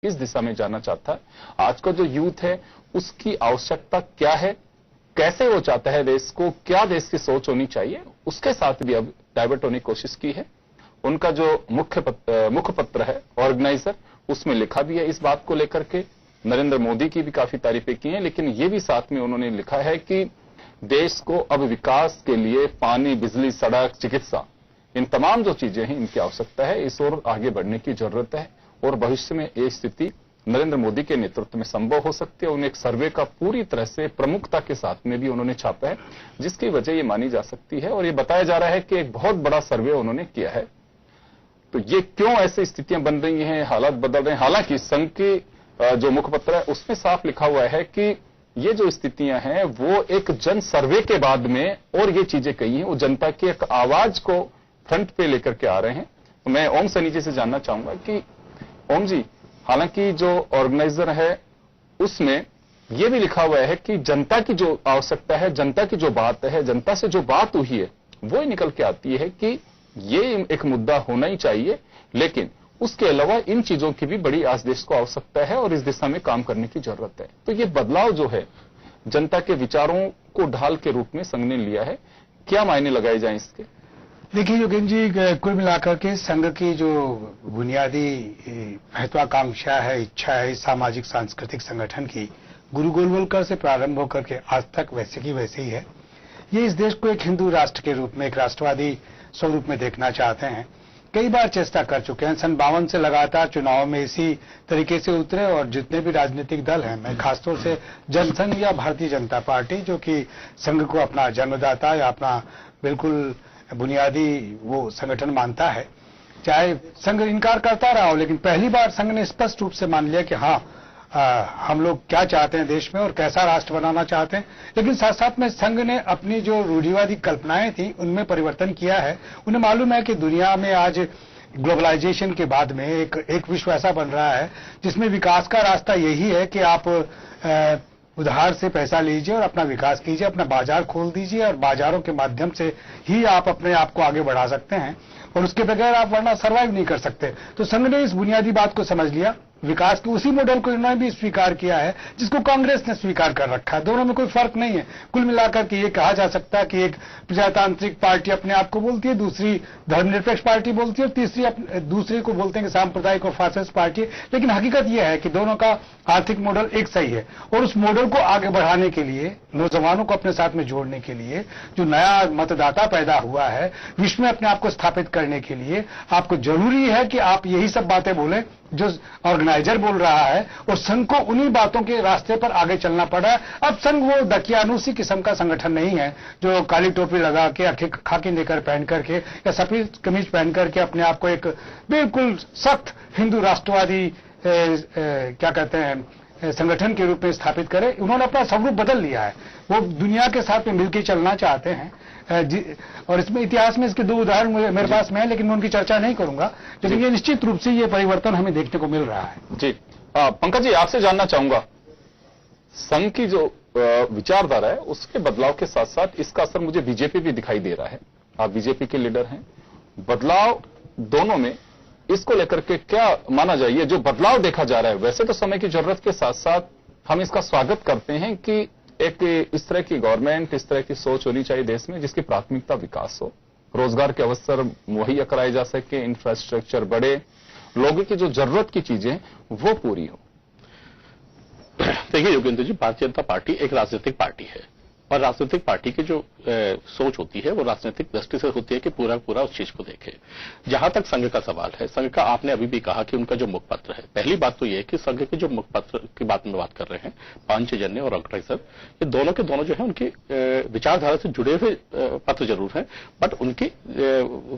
इस दिशा में जानना चाहता है। आज का जो यूथ है उसकी आवश्यकता क्या है, कैसे वो चाहता है देश को, क्या देश की सोच होनी चाहिए, उसके साथ भी अब डाइवर्ट होने की कोशिश की है। उनका जो मुखपत्र है ऑर्गेनाइजर, उसमें लिखा भी है इस बात को लेकर के। नरेंद्र मोदी की भी काफी तारीफें की हैं, लेकिन ये भी साथ में उन्होंने लिखा है कि देश को अब विकास के लिए पानी, बिजली, सड़क, चिकित्सा, इन तमाम जो चीजें हैं इनकी आवश्यकता है, इस ओर आगे बढ़ने की जरूरत है और भविष्य में ये स्थिति नरेंद्र मोदी के नेतृत्व में संभव हो सकती है। उन्हें एक सर्वे का पूरी तरह से प्रमुखता के साथ में भी उन्होंने छापा है, जिसकी वजह ये मानी जा सकती है और ये बताया जा रहा है कि एक बहुत बड़ा सर्वे उन्होंने किया है। तो ये क्यों ऐसी स्थितियां बन रही हैं, हालात बदल रहे हैं। हालांकि संघ की जो मुखपत्र है उसमें साफ लिखा हुआ है कि ये जो स्थितियां हैं वो एक जन सर्वे के बाद में और ये चीजें कही हैं, वो जनता की एक आवाज को फ्रंट पे लेकर के आ रहे हैं। तो मैं ओम सैनी जी से जानना चाहूंगा कि ओम जी, हालांकि जो ऑर्गेनाइजर है उसमें यह भी लिखा हुआ है कि जनता की जो आवश्यकता है, जनता की जो बात है, जनता से जो बात हुई है वो ही निकल के आती है कि ये एक मुद्दा होना ही चाहिए, लेकिन उसके अलावा इन चीजों की भी बड़ी आज देश को आवश्यकता है और इस दिशा में काम करने की जरूरत है। तो ये बदलाव जो है जनता के विचारों को ढाल के रूप में संघ ने लिया है, क्या मायने लगाए जाएं इसके? देखिए योगेंद्र जी, कुल मिलाकर के संघ की जो बुनियादी महत्वाकांक्षा है, इच्छा है सामाजिक सांस्कृतिक संगठन की, गुरु गोलवलकर से प्रारंभ होकर के आज तक वैसे की वैसे ही है। ये इस देश को एक हिंदू राष्ट्र के रूप में, एक राष्ट्रवादी स्वरूप में देखना चाहते हैं। कई बार चेष्टा कर चुके हैं, सन 52 से लगातार चुनाव में इसी तरीके से उतरे और जितने भी राजनीतिक दल हैं, मैं खासतौर से जनसंघ या भारतीय जनता पार्टी जो कि संघ को अपना जन्मदाता या अपना बिल्कुल बुनियादी वो संगठन मानता है, चाहे संघ इनकार करता रहा हो, लेकिन पहली बार संघ ने स्पष्ट रूप से मान लिया कि हाँ, हम लोग क्या चाहते हैं देश में और कैसा राष्ट्र बनाना चाहते हैं। लेकिन साथ साथ में संघ ने अपनी जो रूढ़िवादी कल्पनाएं थी उनमें परिवर्तन किया है। उन्हें मालूम है कि दुनिया में आज ग्लोबलाइजेशन के बाद में एक विश्व ऐसा बन रहा है जिसमें विकास का रास्ता यही है कि आप उधार से पैसा लीजिए और अपना विकास कीजिए, अपना बाजार खोल दीजिए और बाजारों के माध्यम से ही आप अपने आप को आगे बढ़ा सकते हैं और उसके बगैर आप वरना सर्वाइव नहीं कर सकते। तो संघ ने इस बुनियादी बात को समझ लिया, विकास के उसी मॉडल को इन्होंने भी स्वीकार किया है जिसको कांग्रेस ने स्वीकार कर रखा है। दोनों में कोई फर्क नहीं है। कुल मिलाकर के ये कहा जा सकता है कि एक प्रजातांत्रिक पार्टी अपने आप को बोलती है, दूसरी धर्मनिरपेक्ष पार्टी बोलती है और तीसरी दूसरी को बोलते हैं कि सांप्रदायिक और फासिस्ट पार्टी। लेकिन हकीकत यह है कि दोनों का आर्थिक मॉडल एक सही है और उस मॉडल को आगे बढ़ाने के लिए, नौजवानों को अपने साथ में जोड़ने के लिए, जो नया मतदाता पैदा हुआ है विश्व में अपने आप को स्थापित करने के लिए आपको जरूरी है कि आप यही सब बातें बोलें जो ऑर्गेनाइजर बोल रहा है और संघ को उन्हीं बातों के रास्ते पर आगे चलना पड़ा है। अब संघ वो दकियानूसी किस्म का संगठन नहीं है जो काली टोपी लगा के, खाकी नेकर पहन करके या सफेद कमीज पहन करके अपने आप को एक बिल्कुल सख्त हिंदू राष्ट्रवादी क्या कहते हैं संगठन के रूप में स्थापित करे। उन्होंने अपना स्वरूप बदल लिया है, वो दुनिया के साथ में मिलकर चलना चाहते हैं। और इसमें इतिहास में इसके 2 उदाहरण मेरे पास में है, लेकिन मैं उनकी चर्चा नहीं करूंगा। लेकिन ये निश्चित रूप से ये परिवर्तन हमें देखने को मिल रहा है। जी पंकज जी, आपसे जानना चाहूंगा, संघ की जो विचारधारा है उसके बदलाव के साथ साथ इसका असर मुझे बीजेपी भी दिखाई दे रहा है। आप बीजेपी के लीडर हैं, बदलाव दोनों में इसको लेकर के क्या माना जाए? जो बदलाव देखा जा रहा है, वैसे तो समय की जरूरत के साथ साथ हम इसका स्वागत करते हैं कि एक इस तरह की गवर्नमेंट, इस तरह की सोच होनी चाहिए देश में जिसकी प्राथमिकता विकास हो, रोजगार के अवसर मुहैया कराए जा सके, इंफ्रास्ट्रक्चर बढ़े, लोगों की जो जरूरत की चीजें वो पूरी हो। देखिए योगेंद्र जी, भारतीय जनता पार्टी एक राजनीतिक पार्टी है और राजनीतिक पार्टी की जो सोच होती है वो राजनीतिक दृष्टि से होती है कि पूरा पूरा उस चीज को देखे। जहां तक संघ का सवाल है, संघ का आपने अभी भी कहा कि उनका जो मुखपत्र है, पहली बात तो ये है कि संघ के जो मुखपत्र की बात में बात कर रहे हैं, पांचजन्य और ऑर्गेनाइजर, ये दोनों के दोनों जो है उनकी विचारधारा से जुड़े हुए पत्र जरूर हैं, बट उनकी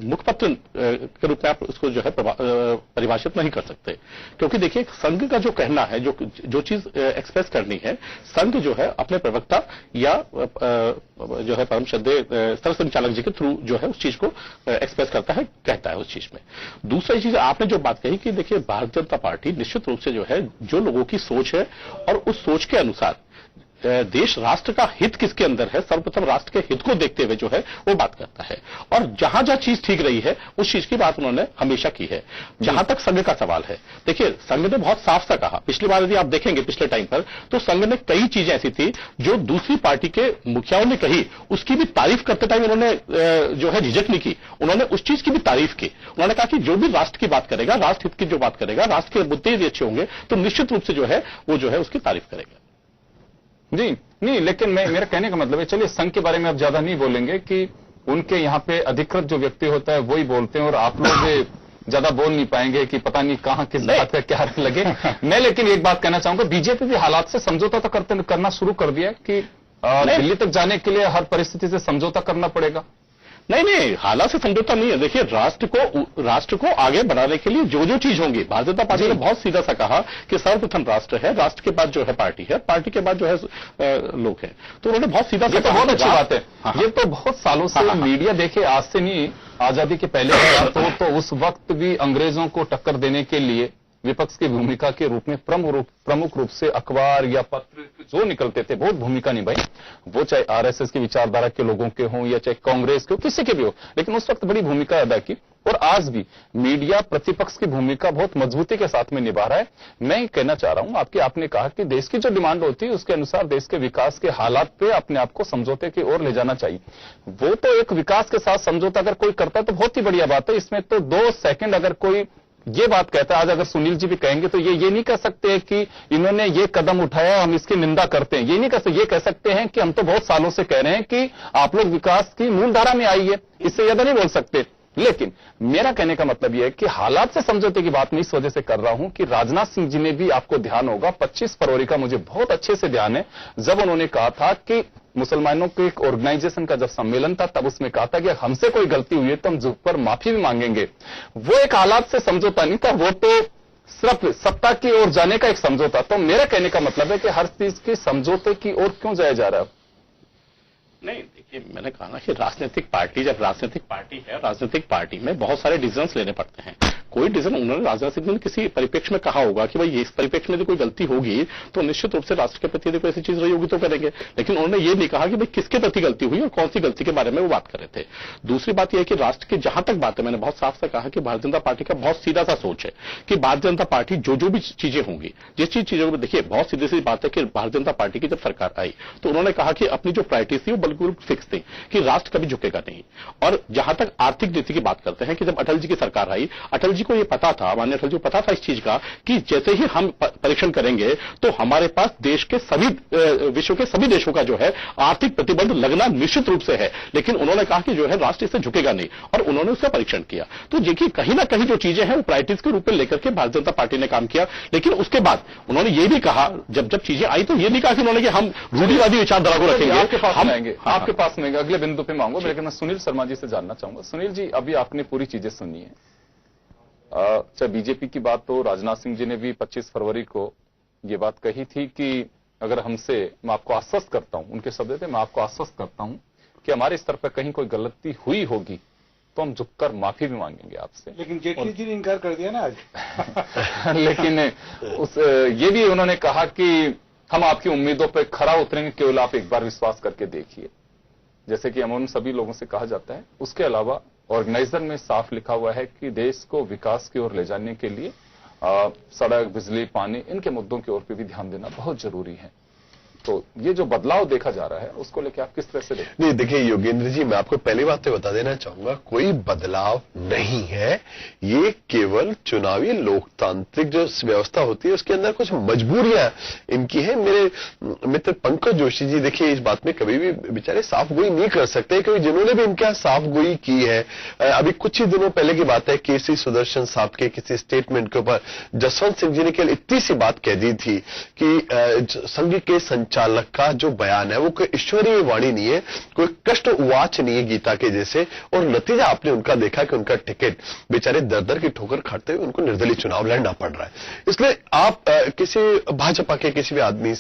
मुखपत्र के रूप में आप उसको जो है परिभाषित नहीं कर सकते। क्योंकि देखिए संघ का जो कहना है, जो चीज एक्सप्रेस करनी है, संघ जो है अपने प्रवक्ता या जो है परम श्रद्धेय सर संचालक जी के थ्रू जो है उस चीज को एक्सप्रेस करता है, कहता है उस चीज में। दूसरी चीज आपने जो बात कही कि देखिए भारतीय जनता पार्टी निश्चित रूप से जो है जो लोगों की सोच है और उस सोच के अनुसार देश राष्ट्र का हित किसके अंदर है, सर्वप्रथम राष्ट्र के हित को देखते हुए जो है वो बात करता है। और जहां जहां चीज ठीक रही है उस चीज की बात उन्होंने हमेशा की है। जहां तक संघ का सवाल है, देखिए संघ ने बहुत साफ सा कहा, पिछली बार यदि आप देखेंगे पिछले टाइम पर, तो संघ ने कई चीजें ऐसी थी जो दूसरी पार्टी के मुखियाओं ने कही, उसकी भी तारीफ करते टाइम उन्होंने जो है झिझक नहीं की, उन्होंने उस चीज की भी तारीफ की। उन्होंने कहा कि जो भी राष्ट्र की बात करेगा, राष्ट्र हित की जो बात करेगा, राष्ट्र के मुद्दे यदि अच्छे होंगे तो निश्चित रूप से जो है वो जो है उसकी तारीफ करेगा। जी नहीं, लेकिन मेरा कहने का मतलब है, चलिए संघ के बारे में अब ज्यादा नहीं बोलेंगे कि उनके यहाँ पे अधिकृत जो व्यक्ति होता है वही बोलते हैं और आप लोग ज्यादा बोल नहीं पाएंगे कि पता नहीं कहां किस बात का क्या लगे। मैं लेकिन एक बात कहना चाहूंगा, बीजेपी भी हालात से समझौता तो करना शुरू कर दिया कि दिल्ली तक जाने के लिए हर परिस्थिति से समझौता करना पड़ेगा। नहीं, हालात से समझौता नहीं है। देखिए राष्ट्र को आगे बढ़ाने के लिए जो जो चीज होंगी, भारतीय जनता पार्टी ने बहुत सीधा सा कहा कि सर्वप्रथम राष्ट्र है, राष्ट्र के बाद जो है पार्टी है, पार्टी के बाद जो है लोग हैं। तो उन्होंने बहुत सीधा सा, तो बहुत अच्छी बात है। ये तो बहुत सालों से मीडिया देखे, आज से नहीं, आजादी के पहले तो उस वक्त भी अंग्रेजों को टक्कर देने के लिए विपक्ष की भूमिका के रूप में प्रमुख रूप से अखबार या पत्र जो निकलते थे बहुत भूमिका निभाई, वो चाहे आरएसएस की विचारधारा के लोगों के हों या चाहे कांग्रेस के हो, किसी के भी हो, लेकिन उस वक्त बड़ी भूमिका अदा की। और आज भी मीडिया प्रतिपक्ष की भूमिका बहुत मजबूती के साथ में निभा रहा है। मैं कहना चाह रहा हूं, आपने कहा कि देश की जो डिमांड होती है उसके अनुसार देश के विकास के हालात पे अपने आप को समझौते की ओर ले जाना चाहिए। वो तो एक विकास के साथ समझौता अगर कोई करता है तो बहुत ही बढ़िया बात है। इसमें तो 2 सेकंड अगर कोई ये बात कहता है, आज अगर सुनील जी भी कहेंगे तो ये नहीं कह सकते कि इन्होंने ये कदम उठाया हम इसकी निंदा करते हैं, ये नहीं कह सकते। ये कह सकते हैं कि हम तो बहुत सालों से कह रहे हैं कि आप लोग विकास की मूल धारा में आइए, इससे ज्यादा नहीं बोल सकते। लेकिन मेरा कहने का मतलब यह है कि हालात से समझौते की बात मैं इस वजह से कर रहा हूं कि राजनाथ सिंह जी ने भी, आपको ध्यान होगा, 25 फरवरी का मुझे बहुत अच्छे से ध्यान है, जब उन्होंने कहा था कि मुसलमानों के एक ऑर्गेनाइजेशन का जब सम्मेलन था तब उसमें कहा था कि हमसे कोई गलती हुई है तो हम झुक पर माफी भी मांगेंगे। वो एक हालात से समझौता नहीं था, वो तो सिर्फ सत्ता की ओर जाने का एक समझौता। तो मेरा कहने का मतलब है कि हर चीज की समझौते की ओर क्यों जाया जा रहा है? नहीं, देखिए मैंने कहा ना कि राजनीतिक पार्टी जब राजनीतिक पार्टी है, राजनीतिक पार्टी में बहुत सारे डिसीजंस लेने पड़ते हैं। कोई डिसीजन उन्होंने राजनाथ सिंह ने किसी परिप्रेक्ष्य में कहा होगा कि भाई इस परिप्रेक्ष्य में यदि कोई गलती होगी तो निश्चित रूप से राष्ट्र के प्रति यदि कोई ऐसी चीज रही होगी तो करेंगे। लेकिन उन्होंने ये नहीं कहा कि भाई किसके प्रति गलती हुई और कौन सी गलती के बारे में वो बात कर रहे थे। दूसरी बात यह है कि राष्ट्र की जहां तक बात है, मैंने बहुत साफ से कहा कि भारतीय जनता पार्टी का बहुत सीधा सा सोच है कि भारतीय जनता पार्टी जो भी चीजें होंगी, जिस चीजों में, देखिए बहुत सीधी सी बात है कि भारतीय जनता पार्टी की जब सरकार आई तो उन्होंने कहा कि अपनी जो प्रायोरिटीज थी वो बिल्कुल फिक्स थी कि राष्ट्र कभी झुकेगा नहीं। और जहां तक आर्थिक नीति की बात करते हैं कि जब अटल जी की सरकार आई, अटल जी को यह पता था, माननीय अटल जी को पता था इस चीज का कि जैसे ही हम परीक्षण करेंगे तो हमारे पास देश के सभी विश्व के सभी देशों का जो है आर्थिक प्रतिबंध लगना निश्चित रूप से है। लेकिन उन्होंने कहा कि जो है राष्ट्र इससे झुकेगा नहीं और उन्होंने उसका परीक्षण किया। तो देखिए कहीं ना कहीं जो चीजें हैं वो प्रायोरिटीज के रूप में लेकर के भारतीय जनता पार्टी ने काम किया। लेकिन उसके बाद उन्होंने ये भी कहा, जब चीजें आई तो ये नहीं कहा कि उन्होंने कि हम रूढ़िवादी विचारधारा को रखेंगे। आपके पास आएंगे, आपके पास में अगले बिंदु पे मांगो, लेकिन मैं सुनील शर्मा जी से जानना चाहूंगा। सुनील जी, अभी आपने पूरी चीजें सुनी है, चाहे बीजेपी की बात हो, राजनाथ सिंह जी ने भी 25 फरवरी को ये बात कही थी कि अगर हमसे, मैं आपको आश्वस्त करता हूं, उनके शब्द थे, मैं आपको आश्वस्त करता हूं कि हमारे स्तर पर कहीं कोई गलती हुई होगी तो हम झुककर माफी भी मांगेंगे आपसे। लेकिन जेटली जी ने इनकार कर दिया ना आज। लेकिन ये भी उन्होंने कहा कि हम आपकी उम्मीदों पर खरा उतरेंगे, केवल आप एक बार विश्वास करके देखिए, जैसे कि हम उन सभी लोगों से कहा जाता है। उसके अलावा ऑर्गेनाइजर में साफ लिखा हुआ है कि देश को विकास की ओर ले जाने के लिए सड़क, बिजली, पानी, इनके मुद्दों की ओर पे भी ध्यान देना बहुत जरूरी है। तो ये जो बदलाव देखा जा रहा है उसको लेकर आप किस तरह से देखते हैं? नहीं, देखिए योगेंद्र जी, मैं आपको पहली बात तो बता देना चाहूंगा, कोई बदलाव नहीं है। ये केवल चुनावी लोकतांत्रिक जो व्यवस्था होती है उसके अंदर कुछ मजबूरियां इनकी है। मेरे मित्र पंकज जोशी जी देखिए इस बात में कभी भी बेचारे साफ गोई नहीं कर सकते, क्योंकि जिन्होंने भी इनके यहाँ साफ गोई की है, अभी कुछ ही दिनों पहले की बात है, केसी सुदर्शन साहब के किसी स्टेटमेंट के ऊपर जसवंत सिंह जी ने केवल इतनी सी बात कह दी थी कि संघ के चालक का जो बयान है वो कोई ईश्वरीय वाणी नहीं है, कोई कष्ट उवाच नहीं है गीता के जैसे। और नतीजा आपने उनका देखा कि उनका टिकट बेचारे दर दर की ठोकर खाते हुए उनको निर्दलीय चुनाव लड़ना पड़ रहा है। इसलिए आप किसी भाजपा के किसी भी आदमी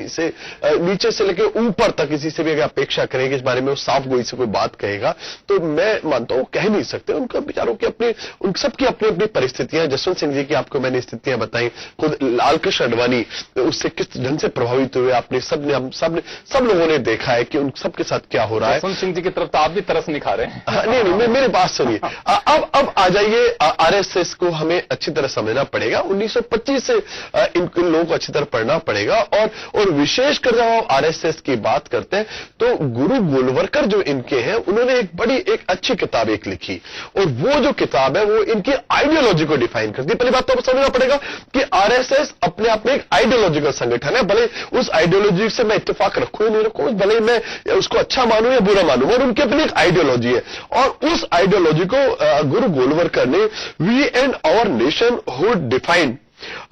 से नीचे से लेकर ऊपर तक किसी से भी अगर अपेक्षा करें कि इस बारे में वो साफ गोई से कोई बात कहेगा तो मैं मानता हूं कह नहीं सकते। उनका विचारों की अपनी, उन सबकी अपनी अपनी परिस्थितियां। जस्वंत सिंह जी की आपको मैंने स्थितियां बताई, खुद लालकृष्ण आडवाणी उससे किस ढंग से प्रभावित हुए आपने सब लोगों ने देखा है कि उन सबके साथ क्या हो रहा है। जसवंत सिंह जी की तरफ तो आप भी तरस नहीं खा रहे हैं। नहीं, मेरी बात सुनिए। अब आ जाइए, आरएसएस को हमें अच्छी तरह समझना पड़ेगा। 1925 से इन लोगों को अच्छी तरह पढ़ना पड़ेगा, और विशेषकर जब आप आरएसएस की बात करते हैं तो गुरु गोलवलकर जो इनके हैं, उन्होंने एक अच्छी किताब लिखी, और वो जो किताब है वो इनकी आइडियोलॉजी को डिफाइन करती है। पहली बात तो समझना पड़ेगा कि आरएसएस अपने आप में एक आइडियोलॉजिकल संगठन है। भले उस आइडियोलॉजी से मैं इत्तेफाक रखूं या नहीं रखूं, भले मैं उसको अच्छा मानूं या बुरा मानूं, और उनकी अपनी एक आइडियोलॉजी है, और उस आइडियोलॉजी को गुरु गोलवलकर ने we and our nationhood define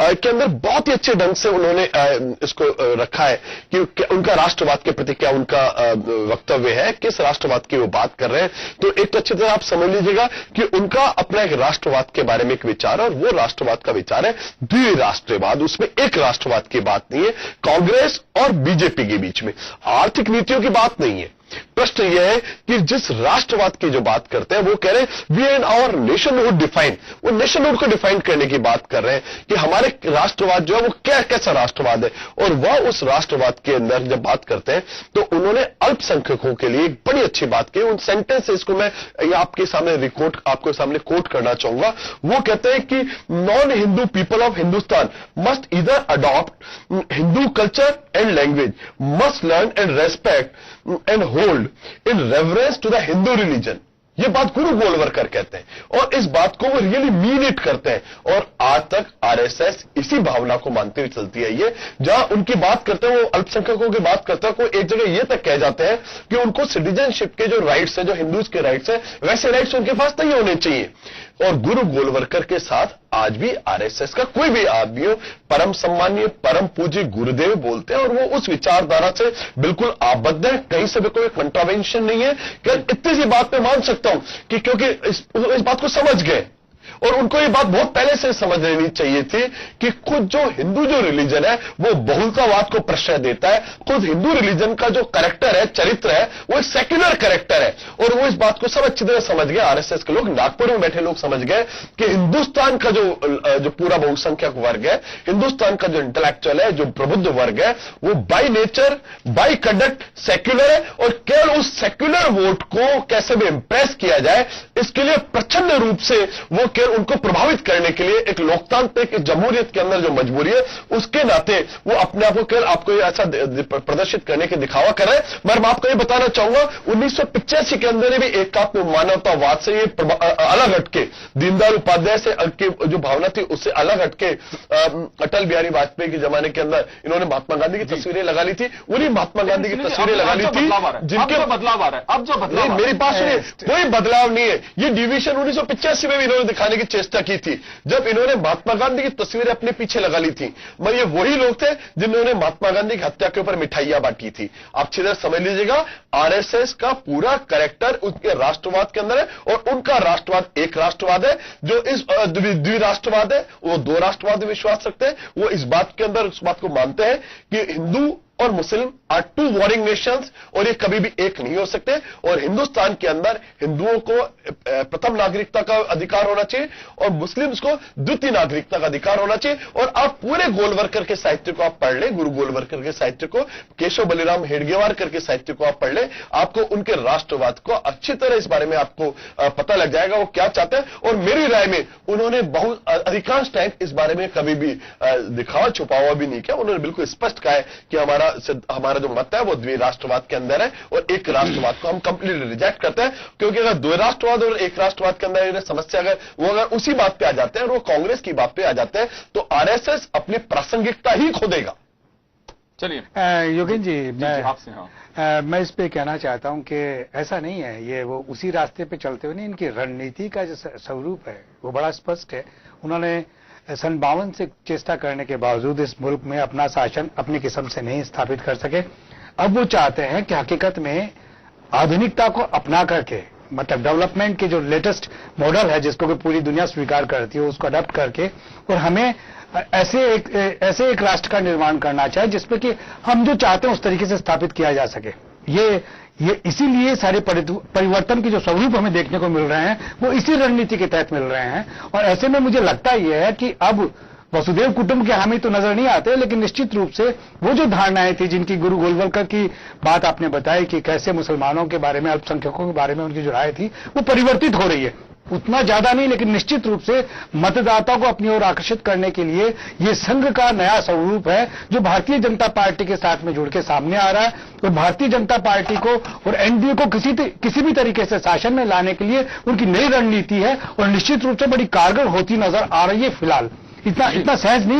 के अंदर बहुत ही अच्छे ढंग से उन्होंने इसको रखा है कि उनका राष्ट्रवाद के प्रति क्या उनका वक्तव्य है, किस राष्ट्रवाद की वो बात कर रहे हैं। तो एक अच्छी तरह आप समझ लीजिएगा कि उनका अपना एक राष्ट्रवाद के बारे में एक विचार है, और वो राष्ट्रवाद का विचार है द्विराष्ट्रवाद। उसमें एक राष्ट्रवाद की बात नहीं है कांग्रेस और बीजेपी के बीच में, आर्थिक नीतियों की बात नहीं है। प्रश्न यह है कि जिस राष्ट्रवाद की जो बात करते हैं वो कह रहे हैं we and our nationhood define, वो नेशनहुड को डिफाइन करने की बात कर रहे हैं कि हमारे राष्ट्रवाद जो है वो कैसा राष्ट्रवाद है। और वह उस राष्ट्रवाद के अंदर जब बात करते हैं तो उन्होंने अल्पसंख्यकों के लिए एक बड़ी अच्छी बात की। उन सेंटेंसेस को मैं आपके सामने कोट करना चाहूंगा। वो कहते हैं कि non Hindu people of Hindustan must either adopt Hindu culture and language, must learn and respect and hold in reference to the Hindu religion. ये बात गुरु गोलवलकर कहते हैं, और इस बात को वो रियली मीन इट करते हैं। और आज तक आरएसएस इसी भावना को मानते हुए चलती है। ये जहां उनकी बात करते हैं, वो अल्पसंख्यकों की बात करते हैं, कोई एक जगह ये तक कह जाते हैं कि उनको सिटीजनशिप के जो राइट्स है, जो हिंदूज के राइट्स है, वैसे राइट्स उनके पास नहीं होने चाहिए। और गुरु गोलवलकर के साथ आज भी आरएसएस का कोई भी आदमी हो, परम सम्मानीय परम पूज्य गुरुदेव बोलते हैं, और वो उस विचारधारा से बिल्कुल आबद्ध है। कहीं से भी कोई कंट्रावेंशन नहीं है। इतनी सी बात मैं मान सकता हूं कि क्योंकि इस बात को समझ गए, और उनको ये बात बहुत पहले से समझ लेनी चाहिए थी कि खुद जो हिंदू जो रिलीजन है वो बहुलतावाद को प्रश्रय देता है। खुद हिंदू रिलीजन का जो कैरेक्टर है, चरित्र है, वो एक सेक्युलर कैरेक्टर है, और वो इस बात को सब अच्छी तरह समझ गए। आरएसएस के लोग, नागपुर में बैठे लोग समझ गए कि हिंदुस्तान का जो पूरा बहुसंख्यक वर्ग है, हिंदुस्तान का जो इंटेलेक्चुअल है, जो प्रबुद्ध वर्ग है, वो by nature by conduct secular है, और केवल उस सेक्युलर वोट को कैसे भी इंप्रेस किया जाए, इसके लिए प्रचंड रूप से वो उनको प्रभावित करने के लिए एक लोकतांत्रिक जमहूरियत के अंदर जो मजबूरी है, उसके नाते वो अपने आप को केवल आपको ऐसा प्रदर्शित करने के दिखावा कर रहे हैं। मैं आपको ये बताना चाहूंगा, 1985 के अंदर भी एकात्म मानवतावाद से ये अलग हटके, दीनदयाल उपाध्याय से जो भावना थी उससे अलग हटके, अटल बिहारी वाजपेयी के जमाने के अंदर इन्होंने महात्मा गांधी की तस्वीरें लगा ली थी। उन्हीं महात्मा गांधी की तस्वीरें लगा ली थी जिनके बदलाव आ रहा है। अब जो बदलाव, मेरी बात सुनिए, कोई बदलाव नहीं है। ये डिवीजन 1985 में भी इन्होंने दिखाने की चेष्टा की थी, जब इन्होंने महात्मा गांधी की तस्वीरें अपने पीछे लगा ली थी। मगर ये वही लोग थे जिन्होंने महात्मा गांधी की हत्या के ऊपर मिठाइयां बांटी थी। आप अच्छी तरह समझ लीजिएगा, आरएसएस का पूरा कैरेक्टर उनके राष्ट्रवाद के अंदर है, और उनका राष्ट्रवाद एक राष्ट्रवाद है। जो इस द्विराष्ट्रवाद है, वो दो राष्ट्रवाद में विश्वास रखते हैं। वो इस बात के अंदर उस बात को मानते हैं कि हिंदू और Muslim are two warring nations, और ये कभी भी एक नहीं हो सकते। और हिंदुस्तान के अंदर हिंदुओं को प्रथम नागरिकता का अधिकार होना चाहिए, और मुस्लिम्स को द्वितीय नागरिकता का अधिकार होना चाहिए। और आप पूरे गोलवलकर के साहित्य को आप पढ़ लें, गुरु गोलवलकर के साहित्य को, केशव बलिराम हेडगेवारकर के साहित्य को आप पढ़ लें, आपको उनके राष्ट्रवाद को अच्छी तरह इस बारे में आपको पता लग जाएगा वो क्या चाहते हैं। और मेरी राय में उन्होंने बहुत अधिकांश टाइम इस बारे में कभी भी दिखावा छुपावा भी नहीं किया। उन्होंने बिल्कुल स्पष्ट कहा है कि हमारा जो मत है वो द्विराष्ट्रवाद के अंदर है, और एक राष्ट्रवाद को हम कंप्लीटली रिजेक्ट करते हैं। क्योंकि अगर दो राष्ट्रवाद और एक राष्ट्रवाद के अंदर समस्या अगर उसी बात पे आ जाते हैं, और वो कांग्रेस की बात पे आ जाते हैं, तो आरएसएस अपनी प्रासंगिकता ही खो देगा। चलिए योगेन जी, आपसे मैं इस पे कहना चाहता हूं कि ऐसा नहीं है, ये वो उसी रास्ते पे चलते हुए नहीं, इनकी रणनीति का जो स्वरूप है वो बड़ा स्पष्ट है। उन्होंने सन 52 से चेष्टा करने के बावजूद इस मुल्क में अपना शासन अपनी किस्म से नहीं स्थापित कर सके। अब वो चाहते हैं कि हकीकत में आधुनिकता को अपना करके, मतलब डेवलपमेंट के जो लेटेस्ट मॉडल है जिसको कि पूरी दुनिया स्वीकार करती है, उसको अडॉप्ट करके, और हमें ऐसे एक राष्ट्र का निर्माण करना चाहिए जिसपे कि हम जो चाहते हैं उस तरीके से स्थापित किया जा सके। ये इसीलिए सारे परिवर्तन के जो स्वरूप हमें देखने को मिल रहे हैं वो इसी रणनीति के तहत मिल रहे हैं। और ऐसे में मुझे लगता यह है कि अब वसुदेव कुटुंब के हामी तो नजर नहीं आते, लेकिन निश्चित रूप से वो जो धारणाएं थी जिनकी गुरु गोलवलकर की बात आपने बताई कि कैसे मुसलमानों के बारे में, अल्पसंख्यकों के बारे में उनकी जो राय थी वो परिवर्तित हो रही है। उतना ज्यादा नहीं, लेकिन निश्चित रूप से मतदाताओं को अपनी ओर आकर्षित करने के लिए ये संघ का नया स्वरूप है जो भारतीय जनता पार्टी के साथ में जुड़ के सामने आ रहा है। और भारतीय जनता पार्टी को और एनडीए को किसी भी तरीके से शासन में लाने के लिए उनकी नई रणनीति है और निश्चित रूप से बड़ी कारगर होती नजर आ रही है। फिलहाल इतना सहज नहीं है